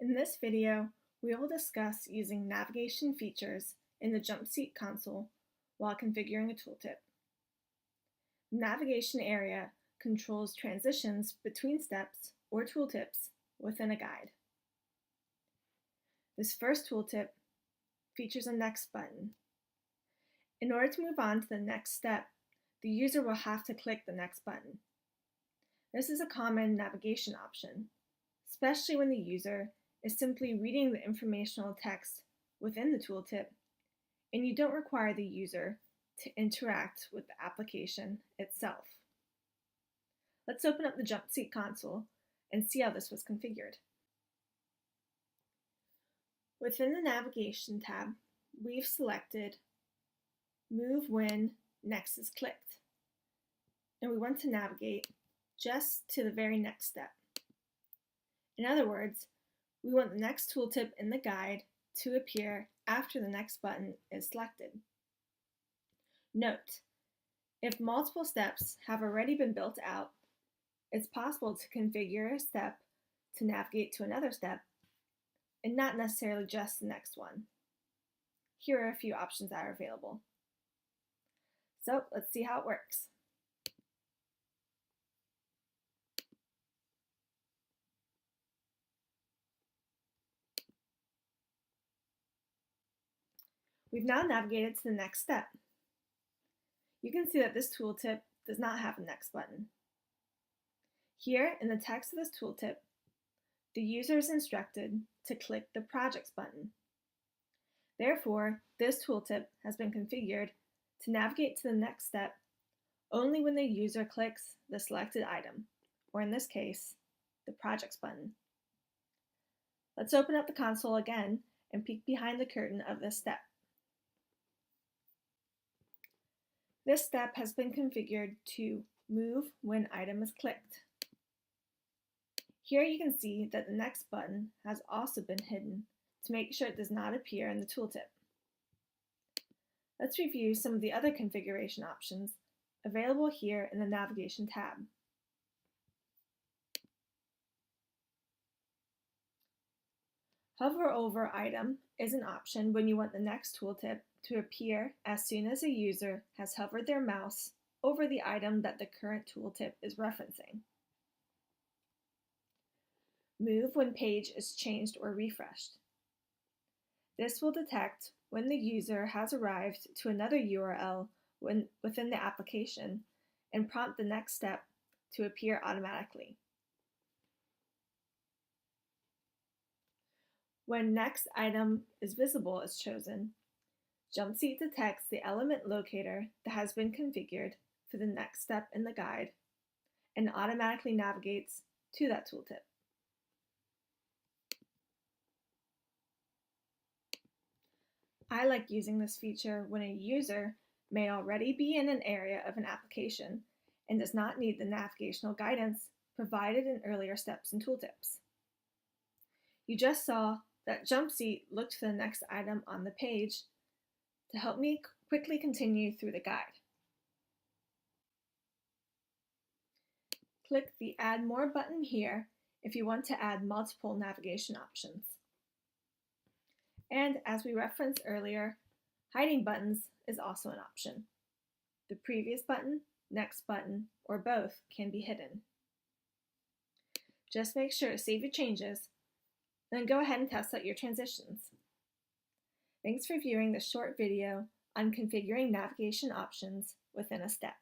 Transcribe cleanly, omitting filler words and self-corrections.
In this video, we will discuss using navigation features in the JumpSeat console while configuring a tooltip. The navigation area controls transitions between steps or tooltips within a guide. This first tooltip features a Next button. In order to move on to the next step, the user will have to click the Next button. This is a common navigation option, especially when the user is simply reading the informational text within the tooltip and you don't require the user to interact with the application itself. Let's open up the JumpSeat console and see how this was configured. Within the Navigation tab, we've selected Move when Next is clicked, and we want to navigate just to the very next step. In other words, we want the next tooltip in the guide to appear after the Next button is selected. Note, if multiple steps have already been built out, it's possible to configure a step to navigate to another step and not necessarily just the next one. Here are a few options that are available. So let's see how it works. We've now navigated to the next step. You can see that this tooltip does not have a Next button. Here in the text of this tooltip, the user is instructed to click the Projects button. Therefore, this tooltip has been configured to navigate to the next step only when the user clicks the selected item, or in this case, the Projects button. Let's open up the console again and peek behind the curtain of this step. This step has been configured to move when item is clicked. Here you can see that the Next button has also been hidden to make sure it does not appear in the tooltip. Let's review some of the other configuration options available here in the Navigation tab. Hover over item is an option when you want the next tooltip to appear as soon as a user has hovered their mouse over the item that the current tooltip is referencing. Move when page is changed or refreshed. This will detect when the user has arrived to another URL within the application and prompt the next step to appear automatically. When next item is visible is chosen, JumpSeat detects the element locator that has been configured for the next step in the guide and automatically navigates to that tooltip. I like using this feature when a user may already be in an area of an application and does not need the navigational guidance provided in earlier steps and tooltips. You just saw that JumpSeat looked for the next item on the page to help me quickly continue through the guide. Click the Add More button here if you want to add multiple navigation options. And as we referenced earlier, hiding buttons is also an option. The previous button, next button, or both can be hidden. Just make sure to save your changes, then go ahead and test out your transitions. Thanks for viewing this short video on configuring navigation options within a step.